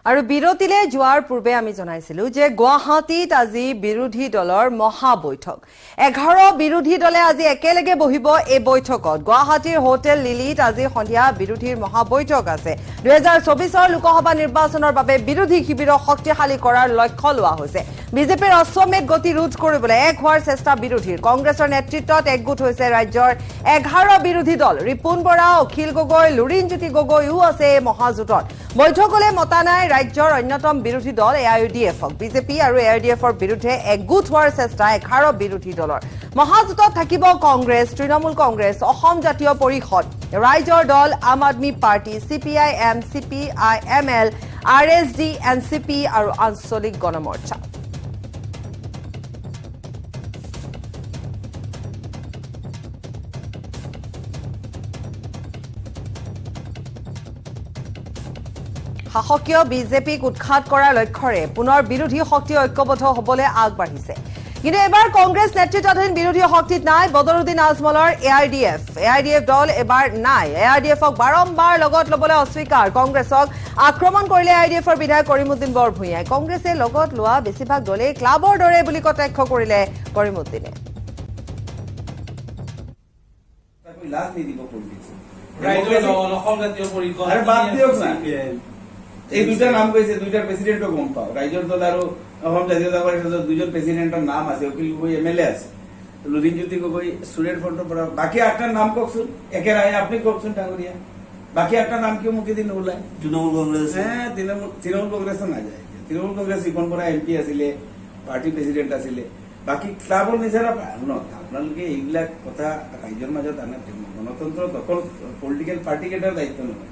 আৰু বিৰতিলে যোৱাৰ পূৰ্বে আমি জনাইছিলো যে গুৱাহাটীত আজি বিৰোধী দলৰ মহা বৈঠক 11 বিৰোধী দলে আজি একেলগে বহিব এই বৈঠকত গুৱাহাটীৰ হোটেল লিলিত আজি সন্ধিয়া বিৰোধীৰ মহা বৈঠক আছে 2024 লোকসভা নিৰ্বাচনৰ বাবে বিৰোধী শিবিৰক শক্তিশালী কৰাৰ লক্ষ্য লোৱা হৈছে বিজেপিৰ অশ্বমেধ গতি ৰোধ কৰিবলৈ এক হোৱাৰ চেষ্টা বিৰোধীৰ কংগ্ৰেছৰ নেতৃত্বত একগোট হৈছে ৰাজ্যৰ 11 বিৰোধী দল ৰিপুন বৰা অখিল গগৈ লুৰিণজ্যোতি গগৈও আছে মহাজোঁটত বৈঠকলৈ মতা নাই ৰাজ্যৰ অন্যতম বিৰোধী দল এআইইউডিএফক বিজেপি আৰু এআইইউডিএফৰ বিৰুদ্ধে একগোট হোৱাৰ চেষ্টা 11 বিৰোধী দলৰ মহাজোঁটত থাকিব কংগ্ৰেছ তৃণমূল কংগ্ৰেছ অসম জাতীয় পৰিষদ ৰাইজৰ দল Aam Aadmi Party CPIM CPIML RSD NCP আৰু আঞ্চলিক গণমৰ্চা শাসকীয় বিজেপিক উৎখাত কৰাৰ লক্ষ্যৰে পুনৰ বিৰোধী শক্তি ঐক্যবদ্ধ হ'বলৈ আগবাঢ়িছে কিন্তু এবাৰ কংগ্ৰেছ নেতৃত্বাধীন বিৰোধী শক্তিত নাই বদৰুদ্দিন আজমলৰ এআইডিএফ দল এবাৰ নাই এআইডিএফক বাৰম্বাৰ লগত ল'বলৈ অস্বীকাৰ কংগ্ৰেছক আক্ৰমণ কৰিলে এআইডিএফৰ বিধায়ক কৰিমুদ্দিন বৰভূঞাই কংগ্ৰেছে লগত লোৱা বেছিভাগ দলেই ক্লাবৰ দৰে বুলি কটাক্ষ কৰিলে কৰিমুদ্দিনে এই দুইটা নাম কৈছে দুইটাৰ প্ৰেসিডেন্টও গম পাও ৰাইজৰ দল আৰু অসম জাতীয়তা পৰিষদৰ দুইজন প্ৰেসিডেন্টৰ নাম আছে অখিল গগৈ এমএলএ আছে লুৰিণজ্যোতি গগৈ ষ্টুডেন্ট ফ্ৰণ্টৰ পৰা বাকি আটটা নাম কওকচোন একেৰাহে আপনি কওকচোন ডাঙৰীয়া বাকি আটটা নাম কিয় মুখে দিন ওলাই তৃণমূল কংগ্ৰেছ তৃণমূল কংগ্ৰেছও নাযায় তৃণমূল কংগ্ৰেছ ৰিপন বৰা এমপি আছিলে পাৰ্টি প্ৰেসিডেন্ট আছিলে বাকি ক্লাবৰ নিচাৰা আপোনালোকে এইবিলাক কথা ৰাইজৰ মাজত আনা গণতন্ত্ৰত অকল পলিটিকেল পাৰ্টি কেইটাৰ দায়িত্ব নহয়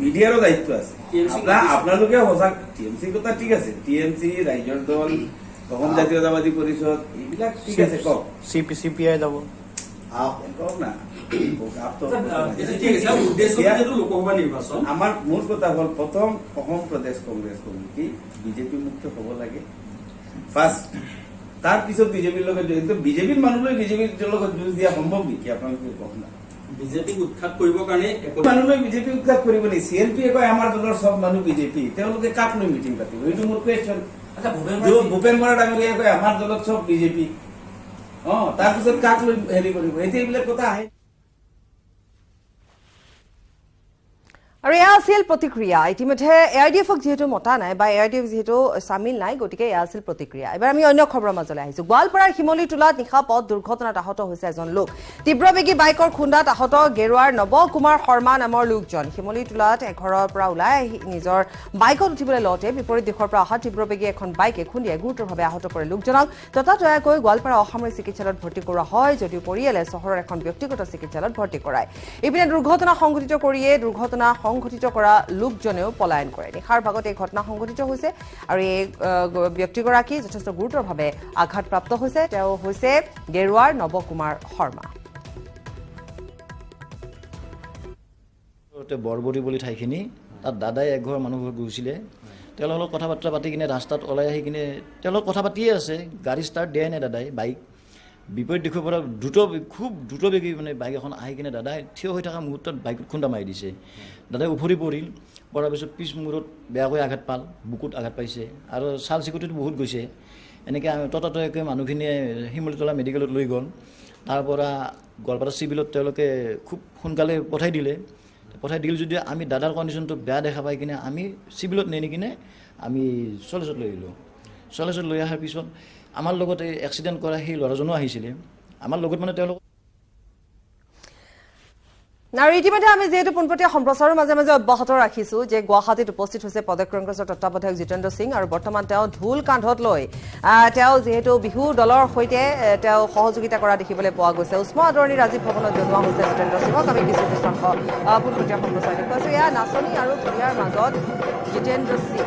মিডিয়ারও দায়িত্ব আছে আপনালোকে সঁচা টিএমসি কথা ঠিক আছে টিএমসি রাইজর দল অসম জাতীয়তাবাদী পৰিষদ এইবিলাক ঠিক আছে কক সিপিআই যাব কক না আমার মূল কথা হল প্রথম অসম প্রদেশ কংগ্রেস কমিটি বিজেপি মুক্ত হব লাগে ফার্স্ট তার পিছত বিজেপির বিজেপির মানুষলৈ বিজেপির লগত যুঁজ দিয়া সম্ভৱ নেকি আপোনালোকে কওক না বিজেপিক উৎখাত কৰিবৰ কাৰণে মানুহে বিজেপি উৎখাত কৰিব নি সিএলপিয়ে কয় আমাৰ দলৰ সব মানুহ বিজেপি তেওঁলোকে কাক লৈ মিটিং পাতিব এইটো মোৰ কুৱেশ্যন ভূপেন বৰা ডাঙৰীয়াই কয় আমাৰ দলত সব বিজেপি তাৰপিছত কাক লৈ হেৰি কৰিব এতিয়া এইবিলাক কথা আহে আৰু এয়া আছিল প্ৰতিক্ৰিয়া ইতিমধ্যে এআইডিএফক যিহেতু মতা নাই বা এআইডিএফ যিহেতু চামিল নাই গতিকে এয়া আছিল প্ৰতিক্ৰিয়া এবাৰ আমি অন্য খবৰৰ মাজলৈ আহিছো গোৱালপাৰাৰ শিমলীটোলাত নিশা পথ দুৰ্ঘটনাত আহত হৈছে এজন লোক তীব্ৰবেগী বাইকৰ খুন্দাত আহত গেৰুৱাৰ নৱ কুমাৰ শৰ্মা নামৰ লোকজন শিমলীটোলাত এঘৰৰ পৰা ওলাই আহি নিজৰ বাইকত উঠিবলৈ লওঁতে বিপৰীত দিশৰ পৰা অহা তীব্ৰবেগী এখন বাইকে খুন্দিয়াই গুৰুতৰভাৱে আহত কৰে লোকজনক ততাতৈয়াকৈ গোৱালপাৰা অসামৰিক চিকিৎসালয়ত ভৰ্তি কৰোৱা হয় যদিও পৰিয়ালে চহৰৰ এখন ব্যক্তিগত চিকিৎসালয়ত ভৰ্তি কৰায় ইপিনে দুৰ্ঘটনা সংঘটিত কৰিয়ে দুৰ্ঘটনা সংঘটিত কৰা লোকজনেও পলায়ন কৰে নিশাৰ ভাগত এই ঘটনা সংঘটিত হৈছে আৰু এই ব্যক্তিগৰাকী যথেষ্ট গুৰুতৰভাৱে আঘাতপ্ৰাপ্ত হৈছে তেওঁ হৈছে গেৰুৱাৰ নৱ কুমাৰ শৰ্মা বৰবৰী বুলি ঠাইখিনি তাত দাদাই এঘৰ মানুহ গৈছিলে তেওঁলোকৰ লগত কথা বাৰ্তা পাতি কিনে ৰাস্তাত ওলাই আহি কিনে তেওঁলোক কথা পাতিয়ে আছে গাড়ী ষ্টাৰ্ট দিয়াই নাই দাদাই বাইক বিপৰীত দিশৰ পৰা খুব দ্ৰুতবেগী মানে বাইক এখন আহি কিনে দাদাই থিয় হৈ থকা মুহূৰ্তত বাইকত খুন্দা মাৰি দিছে দাদাই উফৰি পৰিল পৰাৰ পিছত পিছ মূৰত বেয়াকৈ আঘাত পাল বুকুত আঘাত পাইছে আৰু ছাল চিকুটিত বহুত গৈছে এনেকৈ ততাতৈয়াকৈ মানুহখিনিয়ে শিমলীটোলা মেডিকেলত লৈ গ'ল তাৰ পৰা গোৱালপাৰা চিভিলত তেওঁলোকে খুব সোনকালে পঠাই দিল যদিও আমি দাদাৰ কণ্ডিশ্যনটো বেয়া দেখা পাই কিনে আমি চিভিলত নি কিনে আমি চলেজত লৈ আহিলোঁ চলেজত লৈ অহাৰ পিছত আমাৰ লগত এই এক্সিডেণ্ট কৰা সেই ল'ৰাজনো আহিছিলে আমাৰ লগত মানে তেওঁলোক আৰু ইতিমধ্যে আমি যিহেতু পোনপটীয়া সম্প্ৰচাৰৰ মাজে মাজে অব্যাহত ৰাখিছো যে গুৱাহাটীত উপস্থিত হৈছে প্ৰদেশ কংগ্ৰেছৰ তত্ত্বাৱধায়ক জিতেন্দ্ৰ সিং আৰু বৰ্তমান তেওঁ ঢোল কান্ধত লৈ তেওঁ যিহেতু বিহু দলৰ সৈতে তেওঁ সহযোগিতা কৰা দেখিবলৈ পোৱা গৈছে উষ্ম আদৰণি ৰাজীৱ ভৱনত জনোৱা হৈছে জিতেন্দ্ৰ সিঙক আমি কিছু দৃশ্যাংশ পোনপটীয়া সম্প্ৰচাৰ দেখুৱাইছো এয়া নাচনি আৰু ঢুলীয়াৰ মাজত জিতেন্দ্ৰ সিং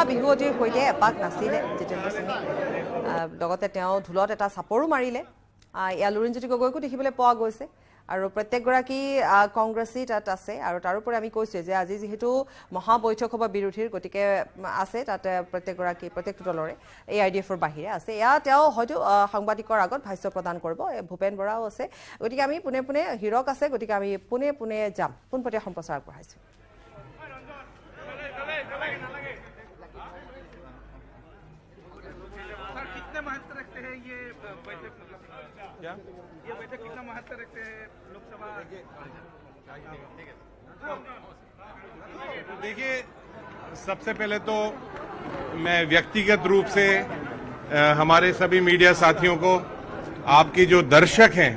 বিহুৱতীৰ সৈতে এপাক নাচিলে জিতেন্দ্ৰ সিঙে লগতে তেওঁ ঢোলত এটা চাপৰো মাৰিলে এয়া লুৰিণজ্যোতি গগৈকো দেখিবলৈ পোৱা গৈছে আৰু প্ৰত্যেকগৰাকী কংগ্ৰেছী তাত আছে আৰু তাৰোপৰি আমি কৈছোঁ যে আজি যিহেতু মহাবৈঠক হ'ব বিৰোধীৰ গতিকে আছে তাতে প্ৰত্যেকটো দলৰে AIDFৰ বাহিৰে আছে এয়া তেওঁ হয়তো সাংবাদিকৰ আগত ভাষ্য প্ৰদান কৰিব ভূপেন বৰাও আছে গতিকে আমি পুনে পুনে হিৰক আছে গতিকে আমি পুনে পুনে যাম পোনপটীয়া সম্প্ৰচাৰ আগবঢ়াইছোঁ कितने महत्व रखते हैं ये बैठक क्या ये बैठक कितना महत्व रखते हैं लोकसभा देखिए सबसे पहले तो मैं व्यक्तिगत रूप से हमारे सभी मीडिया साथियों को आपकी जो दर्शक हैं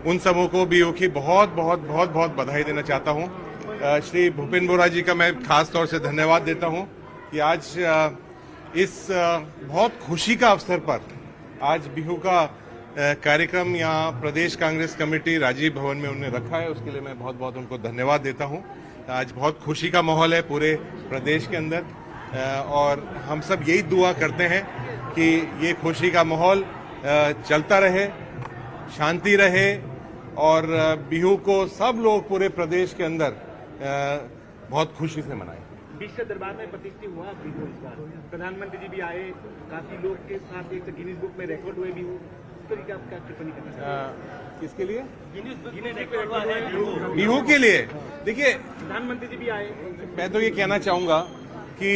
उन सबों को बीओ की बहुत बहुत बहुत बहुत बधाई देना चाहता हूं श्री भूपेन बोरा जी का मैं खास तौर से धन्यवाद देता हूं कि आज इस बहुत खुशी का अवसर पर आज बिहू का कार्यक्रम यहाँ प्रदेश कांग्रेस कमेटी राजीव भवन में उन्होंने रखा है उसके लिए मैं बहुत बहुत उनको धन्यवाद देता हूँ आज बहुत खुशी का माहौल है पूरे प्रदेश के अंदर और हम सब यही दुआ करते हैं कि ये खुशी का माहौल चलता रहे शांति रहे और बिहू को सब लोग पूरे प्रदेश के अंदर बहुत खुशी से मनाएं विश्व दरबार में प्रतिष्ठित हुआ बिहू इस बार प्रधानमंत्री जी भी आए काफी लोग के साथ एक गिनीज बुक में रिकॉर्ड हुए बिहू इस तरीके आप क्या टिप्पणी करना चाहते हैं किसके लिए गिनीज बुक में रिकॉर्ड हुआ है बिहू के लिए देखिए प्रधानमंत्री जी भी आए मैं तो ये कहना चाहूंगा कि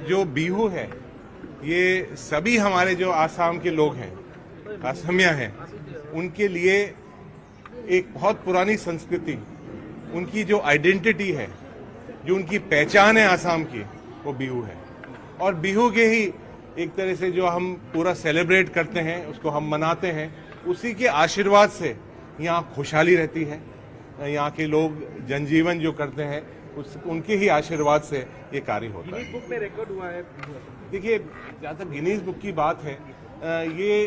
जो बिहू है ये सभी हमारे जो आसाम के लोग हैं असमिया हैं उनके लिए एक बहुत पुरानी संस्कृति उनकी जो आइडेंटिटी है जो उनकी पहचान है आसाम की वो बिहू है और बिहू के ही एक तरह से जो हम पूरा सेलिब्रेट करते हैं उसको हम मनाते हैं उसी के आशीर्वाद से यहाँ खुशहाली रहती है यहाँ के लोग जनजीवन जो करते हैं उनके ही आशीर्वाद से ये कार्य होता है गिनीज बुक में रिकॉर्ड हुआ है देखिए जहाँ तक गिनीज बुक की बात है ये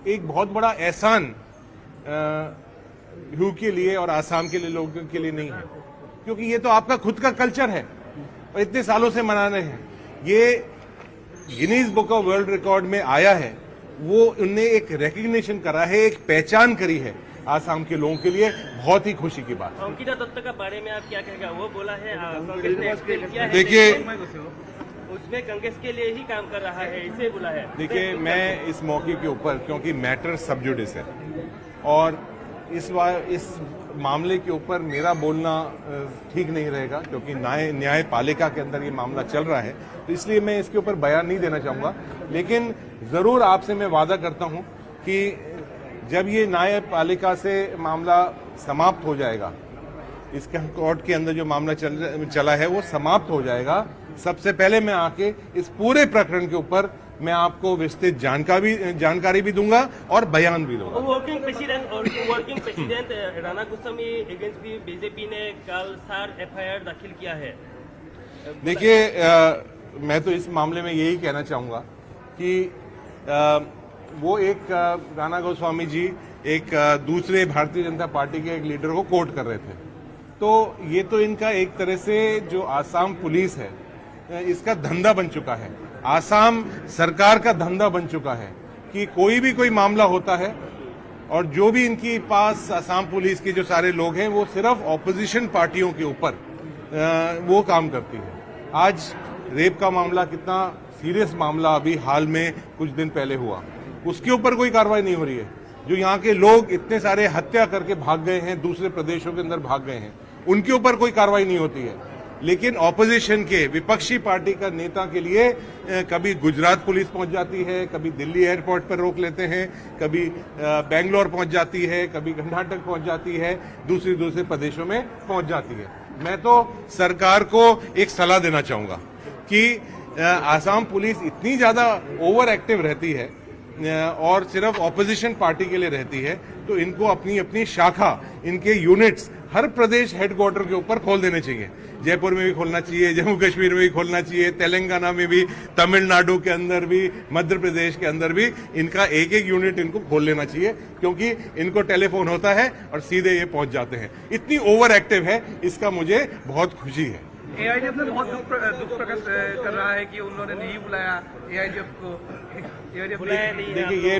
एक बहुत बड़ा एहसान बिहू के लिए और आसाम के लिए लोगों के लिए नहीं है क्योंकि ये तो आपका खुद का कल्चर है और इतने सालों से मना रहे हैं ये Guinness book of world record में आया है वो उनने एक रिकग्निशन करा है एक पहचान करी है आसाम के लोगों के लिए बहुत ही खुशी की बात अंकिता दत्त का बारे में आप क्या कहेगा वो बोला है कांग्रेस ने एक्सप्लेन किया है देखिए उसमें कांग्रेस के लिए ही काम कर रहा है इसे बोला है देखिए मैं इस मौके के ऊपर क्योंकि मैटर सब जुडिस है और इस मामले के ऊपर मेरा बोलना ठीक नहीं रहेगा क्योंकि न्यायपालिका के अंदर ये मामला चल रहा है तो इसलिए मैं इसके ऊपर बयान नहीं देना चाहूंगा लेकिन जरूर आपसे मैं वादा करता हूं कि जब ये न्यायपालिका से मामला समाप्त हो जाएगा इसके कोर्ट के अंदर जो मामला चला है वो समाप्त हो जाएगा सबसे पहले मैं आके इस पूरे प्रकरण के ऊपर मैं आपको विस्तृत जानकारी भी दूंगा और बयान भी दूंगा working president Rana Goswami against भी बीजेपी ने कल 4 FIR दाखिल किया है देखिए मैं तो इस मामले में यही कहना चाहूंगा कि वो एक राणा गोस्वामी जी एक दूसरे भारतीय जनता पार्टी के एक लीडर को कोर्ट कर रहे थे तो ये तो इनका एक तरह से जो आसाम पुलिस है इसका धंधा बन चुका है आसाम सरकार का धंधा बन चुका है कि कोई मामला होता है और जो भी इनके पास आसाम पुलिस के जो सारे लोग हैं वो सिर्फ ऑपोजिशन पार्टियों के ऊपर वो काम करती है आज रेप का मामला कितना सीरियस मामला अभी हाल में कुछ दिन पहले हुआ उसके ऊपर कोई कार्रवाई नहीं हो रही है जो यहाँ के लोग इतने सारे हत्या करके भाग गए हैं दूसरे प्रदेशों के अंदर भाग गए हैं उनके ऊपर कोई कार्रवाई नहीं होती है लेकिन ऑपोजिशन के विपक्षी पार्टी का नेता के लिए कभी गुजरात पुलिस पहुंच जाती है कभी दिल्ली एयरपोर्ट पर रोक लेते हैं कभी बेंगलोर पहुंच जाती है कभी कर्नाटक पहुंच जाती है दूसरे प्रदेशों में पहुंच जाती है मैं तो सरकार को एक सलाह देना चाहूंगा कि आसाम पुलिस इतनी ज्यादा ओवर एक्टिव रहती है और सिर्फ ऑपोजिशन पार्टी के लिए रहती है तो इनको अपनी अपनी शाखा इनके यूनिट्स हर प्रदेश हेडक्वार्टर के ऊपर खोल देने चाहिए जयपुर में भी खोलना चाहिए जम्मू कश्मीर में भी खोलना चाहिए तेलंगाना में भी तमिलनाडु के अंदर भी मध्य प्रदेश के अंदर भी इनका एक यूनिट इनको खोल लेना चाहिए क्योंकि इनको टेलीफोन होता है और सीधे ये पहुंच जाते हैं इतनी ओवर एक्टिव है इसका मुझे बहुत खुशी है AIDF ने बहुत दुख प्रकट कर रहा है कि उन्होंने नहीं बुलाया AIDF को बुलाया नहीं देखिए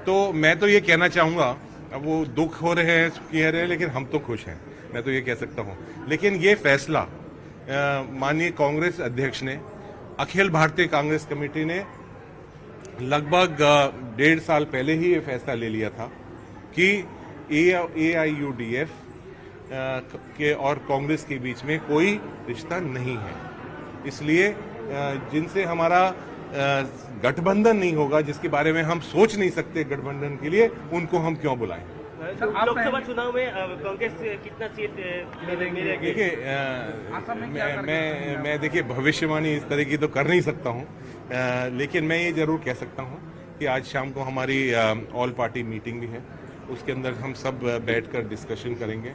तो मैं तो ये कहना चाहूँगा, अब वो दुख हो रहे हैं कह रहे हैं, लेकिन हम तो खुश हैं, मैं तो ये कह सकता हूँ। लेकिन ये फैसला माननीय कांग्रेस अध्यक्ष ने, अखिल भारतीय कांग्रेस कमेटी ने लगभग 1.5 साल पहले ही ये फैसला ले लिया था कि AIUDF के और कांग्रेस के बीच में कोई रिश्ता नहीं है। इसलिए जिनसे हमारा गठबंधन नहीं होगा, जिसके बारे में हम सोच नहीं सकते गठबंधन के लिए, उनको हम क्यों बुलाएं। लोकसभा चुनाव में कांग्रेस कितना सीट मिलेगी? देखिए मैं देखिए भविष्यवाणी इस तरह की तो कर नहीं सकता हूँ, लेकिन मैं ये जरूर कह सकता हूँ कि आज शाम को हमारी ऑल पार्टी मीटिंग भी है, उसके अंदर हम सब बैठकर डिस्कशन करेंगे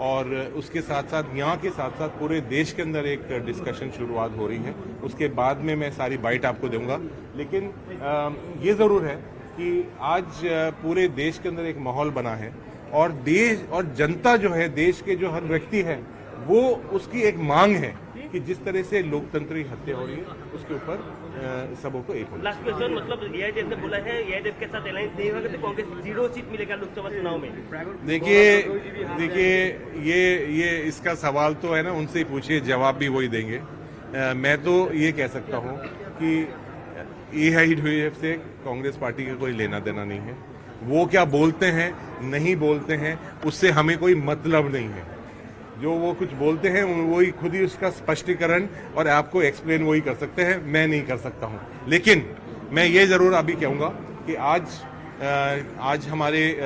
और उसके साथ साथ यहाँ के साथ साथ पूरे देश के अंदर एक डिस्कशन शुरुआत हो रही है। उसके बाद में मैं सारी बाइट आपको दूंगा, लेकिन ये ज़रूर है कि आज पूरे देश के अंदर एक माहौल बना है और देश और जनता जो है, देश के जो हर व्यक्ति है, वो उसकी एक मांग है कि जिस तरह से लोकतंत्र की हत्या हो रही है उसके ऊपर सबको एक होना। लास्ट क्वेश्चन, मतलब AIDF ने बोला है AIDF के साथ अलायंस नहीं होगा तो कांग्रेस 0 सीट मिलेगा लोकसभा चुनाव में। देखिए ये इसका सवाल तो है ना, उनसे ही पूछिए, जवाब भी वही देंगे। मैं तो ये कह सकता हूँ कि AIUDF से कांग्रेस पार्टी का कोई लेना देना नहीं है। वो क्या बोलते हैं नहीं बोलते हैं उससे हमें कोई मतलब नहीं है। जो वो कुछ बोलते हैं वही खुद ही उसका स्पष्टीकरण और आपको एक्सप्लेन वही कर सकते हैं, मैं नहीं कर सकता हूं। लेकिन मैं ये जरूर अभी कहूंगा कि आज हमारे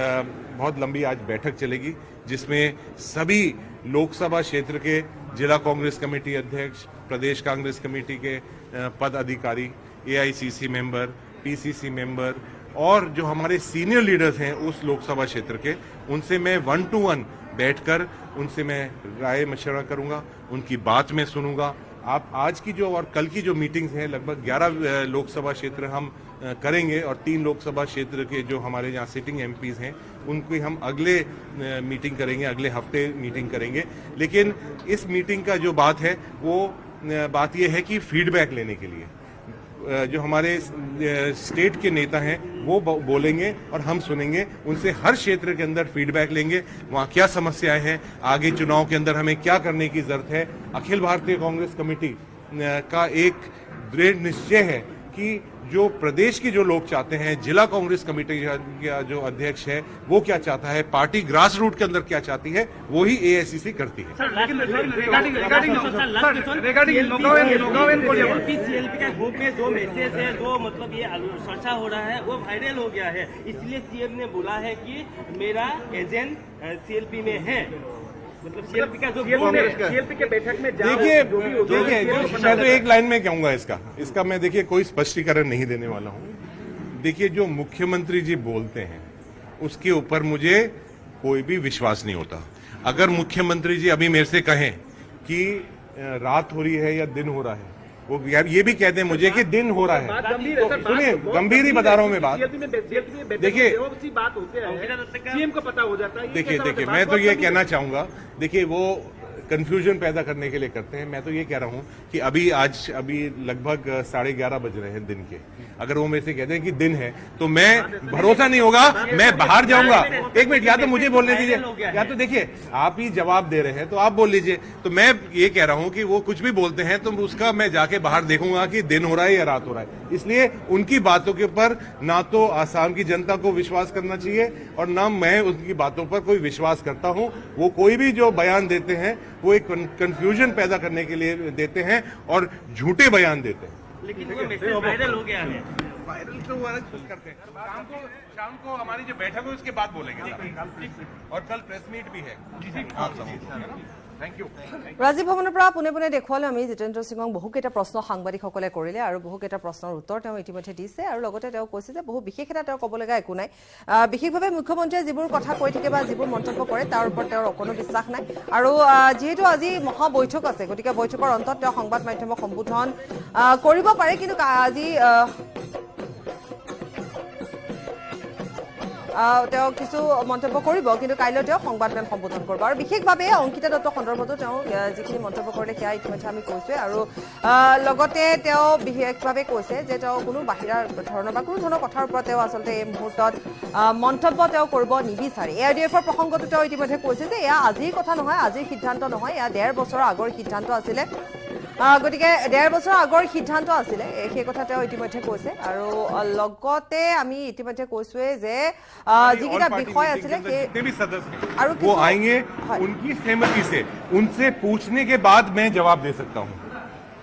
बहुत लंबी आज बैठक चलेगी, जिसमें सभी लोकसभा क्षेत्र के जिला कांग्रेस कमेटी अध्यक्ष, प्रदेश कांग्रेस कमेटी के पद अधिकारी, AICC मेंबर, PCC मेंबर और जो हमारे सीनियर लीडर्स हैं उस लोकसभा क्षेत्र के, उनसे मैं 1 to 1 बैठकर उनसे मैं राय मशवरा करूंगा, उनकी बात मैं सुनूंगा। आप आज की जो और कल की जो मीटिंग्स हैं, लगभग 11 लोकसभा क्षेत्र हम करेंगे और 3 लोकसभा क्षेत्र के जो हमारे यहाँ सिटिंग MPs हैं उनकी हम अगले मीटिंग करेंगे, अगले हफ्ते मीटिंग करेंगे। लेकिन इस मीटिंग का जो बात है वो बात ये है कि फीडबैक लेने के लिए जो हमारे स्टेट के नेता हैं वो बोलेंगे और हम सुनेंगे, उनसे हर क्षेत्र के अंदर फीडबैक लेंगे, वहाँ क्या समस्याएं हैं, आगे चुनाव के अंदर हमें क्या करने की जरूरत है। अखिल भारतीय कांग्रेस कमेटी का एक दृढ़ निश्चय है कि जो प्रदेश के जो लोग चाहते हैं, जिला कांग्रेस कमेटी का जो अध्यक्ष है वो क्या चाहता है, पार्टी ग्रास रूट के अंदर क्या चाहती है, वो ही AICC करती है। CLP का ग्रुप में जो मैसेज है, जो मतलब ये चर्चा हो रहा है, वो वायरल हो गया है। इसलिए CM ने बोला है कि मेरा एजेंट CLP में है, मतलब CLP का जो CLP के बैठक में देखिए मैं तो एक लाइन में कहूंगा इसका मैं देखिए कोई स्पष्टीकरण नहीं देने वाला हूं। देखिए जो मुख्यमंत्री जी बोलते हैं उसके ऊपर मुझे कोई भी विश्वास नहीं होता। अगर मुख्यमंत्री जी अभी मेरे से कहें कि रात हो रही है या दिन हो रहा है, वो ये भी कहते हैं मुझे कि दिन हो रहा है, तो सुनिए गंभीर ही बता रहा हूं मैं बात। देखिए CM को पता हो जाता है। देखिए मैं तो ये कहना चाहूंगा, देखिए वो कंफ्यूजन पैदा करने के लिए करते हैं। मैं तो ये कह रहा हूं कि अभी लगभग 11:30 बज रहे हैं दिन के। अगर वो मेरे से कहते हैं कि दिन है तो मैं भरोसा नहीं होगा, मैं बाहर जाऊंगा। एक मिनट, या तो मुझे बोलने दीजिए, या तो देखिए आप ही जवाब दे रहे हैं तो आप बोल लीजिए। तो मैं ये कह रहा हूं कि वो कुछ भी बोलते हैं तो उसका मैं जाके बाहर देखूंगा कि दिन हो रहा है या रात हो रहा है। इसलिए उनकी बातों के ऊपर ना तो आसाम की जनता को विश्वास करना चाहिए और ना मैं उनकी बातों पर कोई विश्वास करता हूं। वो कोई भी जो बयान देते हैं वो एक कंफ्यूजन पैदा करने के लिए देते हैं और झूठे बयान देते हैं। लेकिन वो मैसेज वायरल हो गया है। वायरल तो वो अलग करते हैं। शाम को हमारी जो बैठक है उसके बाद बोलेंगे और कल प्रेस मीट भी है आप सब। Thank you. राजीव भवনৰ পৰা পুনে পুনে দেখুৱালে আমি জিতেন্দ্ৰ সিঙক বহুকেইটা প্ৰশ্ন সাংবাদিকসকলে কৰিলে আৰু বহুকেইটা প্ৰশ্নৰ উত্তৰ তেওঁ ইতিমধ্যে দিছে আৰু লগতে তেওঁ কৈছে যে বহু বিশেষ এটা তেওঁ ক'ব লগা একো নাই। বিশেষভাৱে মুখ্যমন্ত্ৰীয়ে যিবোৰ কথা কৈ থাকে বা যিবোৰ মন্তব্য কৰে তাৰ ওপৰত তেওঁৰ কোনো বিশ্বাস নাই। আৰু যেহেতু আজি মহা বৈঠক আছে, গতিকে বৈঠকৰ অন্তত তেওঁ সংবাদ মাধ্যমক সম্বোধন কৰিব পাৰে, কিন্তু আজি তেওঁ কিছু মন্তব্য কৰিব কিন্তু কাইলৈ তেওঁ সংবাদমেল সম্বোধন কৰিব আৰু বিশেষভাৱে অংকিতা দত্ত সন্দৰ্ভতো তেওঁ যিখিনি মন্তব্য কৰিলে সেয়া ইতিমধ্যে আমি কৈছোৱে আৰু লগতে তেওঁ বিশেষভাৱে কৈছে যে তেওঁ কোনো বাহিৰা ধৰণৰ বা কোনো ধৰণৰ কথাৰ ওপৰত তেওঁ আচলতে এই মুহূৰ্তত মন্তব্য তেওঁ কৰিব নিবিচাৰে ARDFৰ প্ৰসংগটো তেওঁ ইতিমধ্যে কৈছে যে এয়া আজিৰ কথা নহয় আজিৰ সিদ্ধান্ত নহয় এয়া 1.5 বছৰৰ আগৰ সিদ্ধান্ত আছিলে গতিকে 1.5 বছৰৰ আগৰ সিদ্ধান্ত আছিলে সেই কথা তেওঁ ইতিমধ্যে কৈছে আৰু লগতে আমি ইতিমধ্যে কৈছোৱে যে যিকেইটা বিষয় আছিলে जितने भी सदस्य और हैं, वो आएंगे उनकी सहमति से उनसे पूछने के बाद मैं जवाब दे सकता हूँ।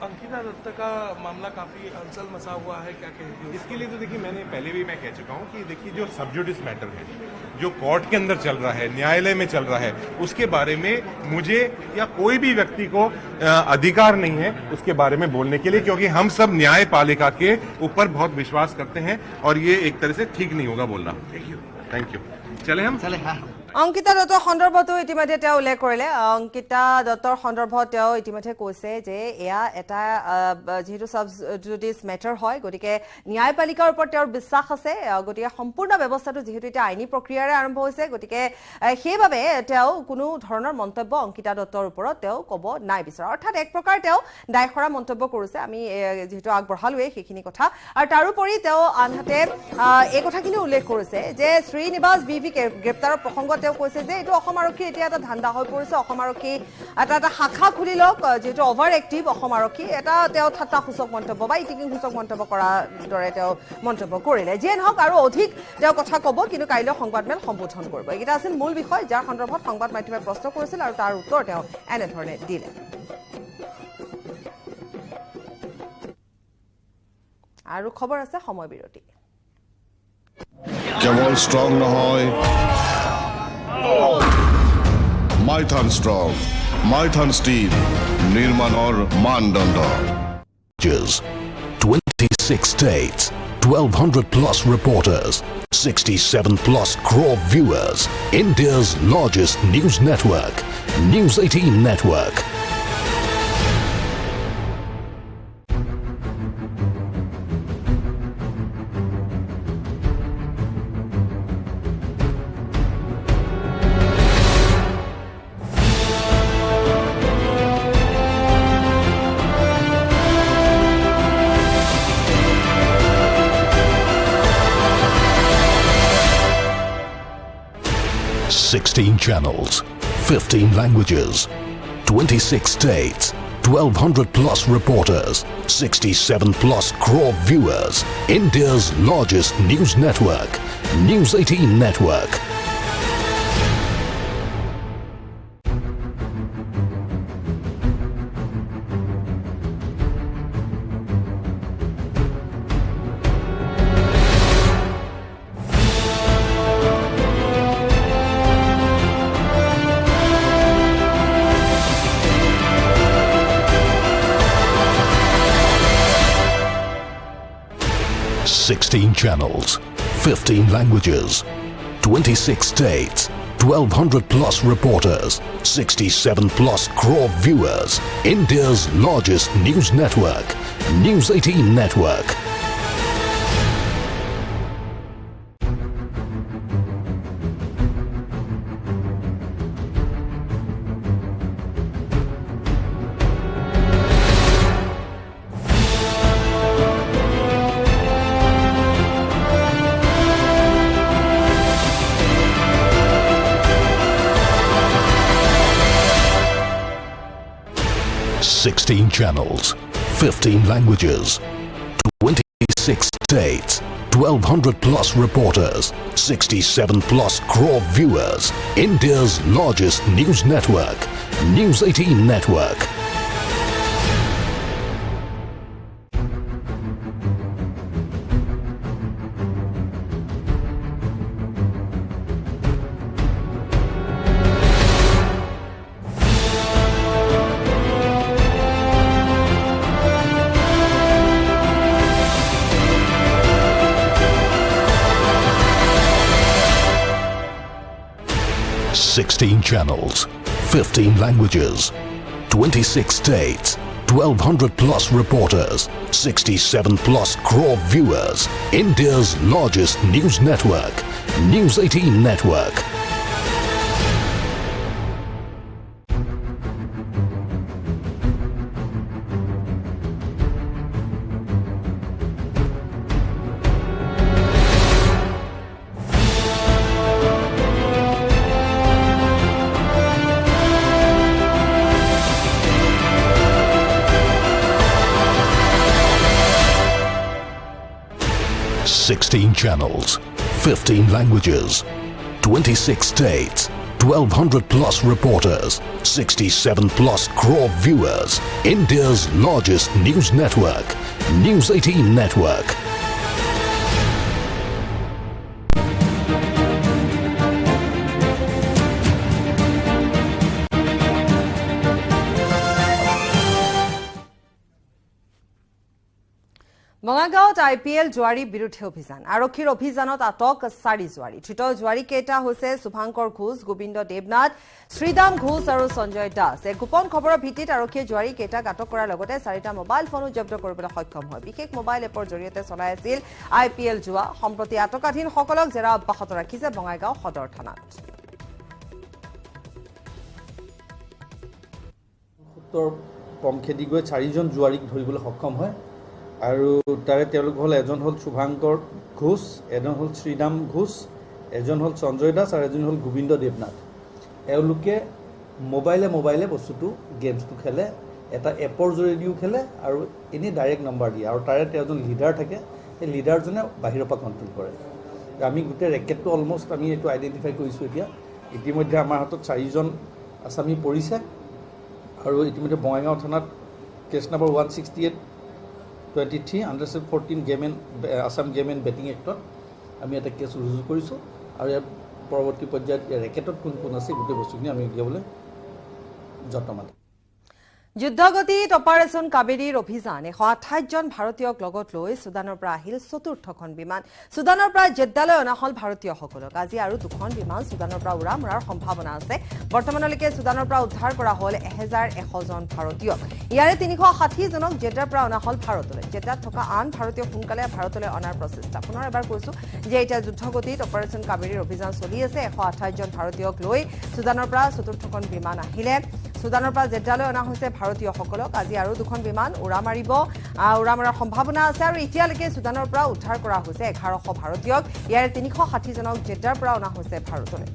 अंकिता दत्त का मामला काफी अनसल मचा हुआ है, क्या कहेंगे? इसके लिए तो देखिए मैंने पहले भी मैं कह चुका हूँ कि देखिए जो सब्जुडिस मैटर है जो कोर्ट के अंदर चल रहा है न्यायालय में चल रहा है उसके बारे में मुझे या कोई भी व्यक्ति को अधिकार नहीं है उसके बारे में बोलने के लिए क्योंकि हम सब न्यायपालिका के ऊपर बहुत विश्वास करते हैं और ये एक तरह से ठीक नहीं होगा बोलना। थैंक यू चले हम অংকিতা দত্তৰ সন্দৰ্ভতো ইতিমধ্যে তেওঁ উল্লেখ কৰিলে অংকিতা দত্তৰ সন্দৰ্ভত তেওঁ ইতিমধ্যে কৈছে যে এয়া এটা যেহেতু সাবজুডিস মেটাৰ হয় গতিকে ন্যায়পালিকাৰ ওপৰত তেওঁৰ বিশ্বাস আছে গতিকে সম্পূৰ্ণ ব্যৱস্থাটো যেহেতু এটা আইনী প্ৰক্ৰিয়াৰে আৰম্ভ হৈছে গতিকে সেইবাবে তেওঁ কোনো ধৰণৰ মন্তব্য অংকিতা দত্তৰ ওপৰত তেওঁ ক'ব নাই বিচাৰে অৰ্থাৎ এক প্ৰকাৰ তেওঁ দায়খৰা মন্তব্য কৰিছে আমি যেহেতু আগবঢ়ালোৱে সেইখিনি কথা আৰু তাৰোপৰি তেওঁ আনহাতে এই কথাখিনি উল্লেখ কৰিছে যে শ্ৰীনিবাস বিভি গ্ৰেপ্তাৰৰ প্ৰসংগত তেওঁ কৈছে যে এইটো অসম আৰক্ষী এতিয়া এটা ধান্দা হৈ পৰিছে অসম আৰক্ষী এটা শাখা খুলি লওক যেহেতু অভাৰ এক্টিভ অসম আৰক্ষী এটা তেওঁ ঠাট্টা সূচক মন্তব্য বা ইটিকিং সূচক মন্তব্য কৰাৰ দৰে তেওঁ মন্তব্য কৰিলে যিয়ে নহওক আৰু অধিক তেওঁ কথা ক'ব কিন্তু কাইলৈ সংবাদমেল সম্বোধন কৰিব এইকেইটা আছিল মূল বিষয় যাৰ সন্দৰ্ভত সংবাদ মাধ্যমে প্ৰশ্ন কৰিছিল আৰু তাৰ উত্তৰ তেওঁ এনেধৰণে দিলে আৰু খবৰ আছে সময় বিৰতি কেৱল ষ্ট্ৰং নহয় মাইথান ষ্ট্ৰং মাইথান ষ্টিল নিৰ্মাণৰ মানদণ্ড 26 states, 1,200 plus reporters, 67 plus crore viewers. India's largest news network, News 18 Network. Sixteen channels, 15 languages, 26 states, 1,200 plus reporters, 67 plus crore viewers. India's largest news network, News 18 Network. Sixteen channels, 15 languages, 26 states, 1,200 plus reporters, 67 plus crore viewers. India's largest news network, News 18 Network. Sixteen channels, 15 languages, 26 states, 1,200 plus reporters, 67 plus crore viewers. India's largest news network, News 18 Network. Sixteen channels, 15 languages, 26 states, 1,200 plus reporters, 67 plus crore viewers. India's largest news network, News 18 Network. Sixteen channels, 15 languages, 26 states, 1,200 plus reporters, 67 plus crore viewers. India's largest news network, News 18 Network. বঙাইগাঁৱত IPL জুৱাৰী বিৰোধী অভিযান আৰক্ষীৰ অভিযানত আটক 4 জুৱাৰী ধৃত জুৱাৰী কেইটা হৈছে শুভাংকৰ ঘোষ গোবিন্দ দেৱনাথ শ্ৰীদাম ঘোষ আৰু সঞ্জয় দাস এক গোপন খবৰৰ ভিত্তিত আৰক্ষীয়ে জুৱাৰী কেইটাক আটক কৰাৰ লগতে 4টা মোবাইল ফোনো জব্দ কৰিবলৈ সক্ষম হয় বিশেষ মোবাইল এপৰ জৰিয়তে চলাই আছিল IPL জুৱা সম্প্ৰতি আটকাধীন সকলক জেৰা অব্যাহত ৰাখিছে বঙাইগাঁও সদৰ থানাত পম খেদি গৈ 4জন জুৱাৰীক ধৰিবলৈ সক্ষম হয় আৰু তাৰে তেওঁলোক হল এজন হল শুভাংকৰ ঘোষ এজন হল শ্ৰীদাম ঘোষ এজন হল সঞ্জয় দাস আৰু এজন হল গোবিন্দ দেৱনাথ এওঁলোকে মোবাইলে বস্তুটো গেমছটো খেলে এটা এপৰ জৰিয়তেও খেলে আৰু এনে ডাইৰেক্ট নম্বৰ দিয়ে আৰু তাৰে এজন লিডাৰ থাকে এই লিডাৰজনে বাহিৰৰ পৰা কণ্ট্ৰোল কৰে আমি গোটেই ৰেকেটটো অলমোষ্ট আমি এইটো আইডেন্টিফাই কৰিছোঁ এতিয়া ইতিমধ্যে আমাৰ হাতত 4জন আসামী পৰিছে আৰু ইতিমধ্যে বঙাইগাঁও থানাত cash number 168/23 under 14 game and Assam Game and Betting Act আমি এটা কেছ ৰুজু কৰিছোঁ আৰু ইয়াৰ পৰৱৰ্তী পৰ্যায়ত ৰেকেটত কোন আছে গোটেই বস্তুখিনি আমি উলিয়াবলৈ যত্ন মাৰিম যুদ্ধগতিত অপাৰেশন কাবেৰীৰ অভিযান 128 জন ভাৰতীয়ক লগত লৈ সুদানৰ পৰা আহিল চতুৰ্থখন বিমান সুদানৰ পৰা জেদ্দালৈ অনা হল ভাৰতীয়সকলক আজি আৰু দুখন বিমান সুদানৰ পৰা উৰা মৰাৰ সম্ভাৱনা আছে বৰ্তমানলৈকে সুদানৰ পৰা উদ্ধাৰ কৰা হল 1100 জন ভাৰতীয়ক ইয়াৰে 360 জনক জেদ্দাৰ পৰা অনা হল ভাৰতলৈ জেদ্দাত থকা আন ভাৰতীয় সোনকালে ভাৰতলৈ অনাৰ প্ৰচেষ্টা পুনৰ এবাৰ কৈছো যে এটা যুদ্ধগতিত অপাৰেশন কাবেৰীৰ অভিযান চলি আছে 128 জন ভাৰতীয়ক লৈ সুদানৰ পৰা চতুৰ্থখন বিমান আহিলে সুদানৰ পৰা জেদ্দালৈ অনা হৈছে ভাৰতীয়সকলক আজি আৰু দুখন বিমান উৰা মাৰাৰ সম্ভাৱনা আছে আৰু এতিয়ালৈকে সুদানৰ পৰা উদ্ধাৰ কৰা হৈছে 1100 ভাৰতীয়ক ইয়াৰে 360 জনক জেদ্দাৰ পৰা অনা হৈছে ভাৰতলৈ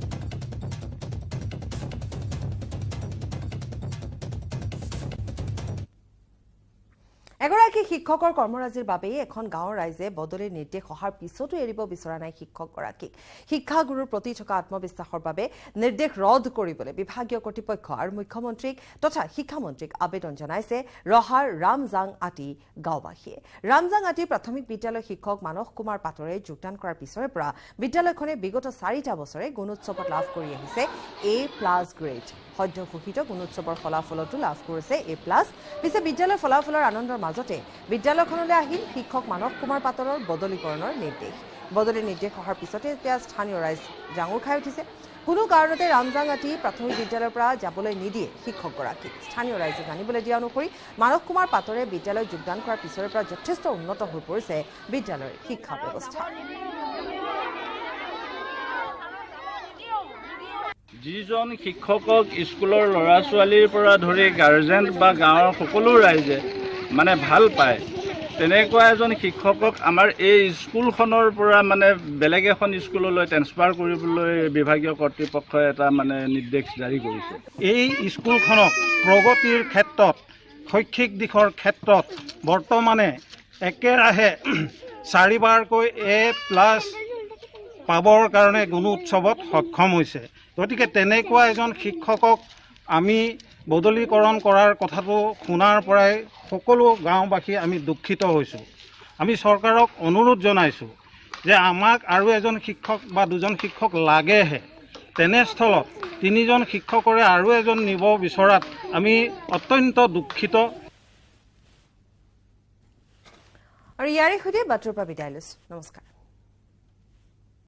এগৰাকী শিক্ষকৰ কৰ্মৰাজিৰ বাবে এখন গাঁৱৰ ৰাইজে বদলিৰ নিৰ্দেশ অহাৰ পিছতো এৰিব বিচৰা নাই শিক্ষকগৰাকীক শিক্ষাগুৰুৰ প্ৰতি থকা আত্মবিশ্বাসৰ বাবে নিৰ্দেশ ৰদ কৰিবলৈ বিভাগীয় কৰ্তৃপক্ষ আৰু মুখ্যমন্ত্ৰীক তথা শিক্ষামন্ত্ৰীক আবেদন জনাইছে ৰহাৰ ৰামজাং আটি গাঁওবাসীয়ে ৰামজাং আটি প্ৰাথমিক বিদ্যালয় শিক্ষক মানস কুমাৰ পাটৰে যোগদান কৰাৰ পিছৰে পৰা বিদ্যালয়খনে বিগত 4টা বছৰে গুণোৎসৱত লাভ কৰি আহিছে A+ গ্ৰেড সদ্য ঘোষিত গুণোৎসৱৰ ফলাফলতো লাভ কৰিছে A+। পিছে বিদ্যালয়ৰ ফলাফলৰ আনন্দৰ মাজতে বিদ্যালয়খনলৈ আহিল শিক্ষক মানস কুমাৰ পাটৰৰ বদলীকৰণৰ নিৰ্দেশ বদলিৰ নিৰ্দেশ অহাৰ পিছতে এতিয়া স্থানীয় ৰাইজ জাঙুৰ খাই উঠিছে কোনো কাৰণতে ৰামজাং আটি প্ৰাথমিক বিদ্যালয়ৰ পৰা যাবলৈ নিদিয়ে শিক্ষকগৰাকীক স্থানীয় ৰাইজে জানিবলৈ দিয়া অনুসৰি মানস কুমাৰ পাটৰে বিদ্যালয়ত যোগদান কৰাৰ পিছৰে পৰা যথেষ্ট উন্নত হৈ পৰিছে বিদ্যালয়ৰ শিক্ষা ব্যৱস্থা যিজন শিক্ষকক স্কুলৰ ল'ৰা ছোৱালীৰ পৰা ধৰি গাৰ্জেন বা গাঁৱৰ সকলো ৰাইজে মানে ভাল পায় তেনেকুৱা এজন শিক্ষকক আমাৰ এই স্কুলখনৰ পৰা মানে বেলেগ এখন স্কুললৈ ট্ৰেন্সফাৰ কৰিবলৈ বিভাগীয় কৰ্তৃপক্ষই এটা মানে নিৰ্দেশ জাৰি কৰিছে এই স্কুলখনক প্ৰগতিৰ ক্ষেত্ৰত শৈক্ষিক দিশৰ ক্ষেত্ৰত বৰ্তমানে একেৰাহে 4বাৰকৈ A+ পাবৰ কাৰণে গুণোৎসৱত সক্ষম হৈছে গতিকে তেনেকুৱা এজন শিক্ষকক আমি বদলীকৰণ কৰাৰ কথাটো শুনাৰ পৰাই সকলো গাঁওবাসী আমি দুখিত হৈছোঁ আমি চৰকাৰক অনুৰোধ জনাইছোঁ যে আমাক আৰু এজন শিক্ষক বা দুজন শিক্ষক লাগেহে তেনেস্থলত 3জন শিক্ষকৰে আৰু এজন নিব বিচৰাত আমি অত্যন্ত দুখিত আৰু ইয়াৰে সৈতে বাতৰিৰ পৰা বিদায় লৈছোঁ নমস্কাৰ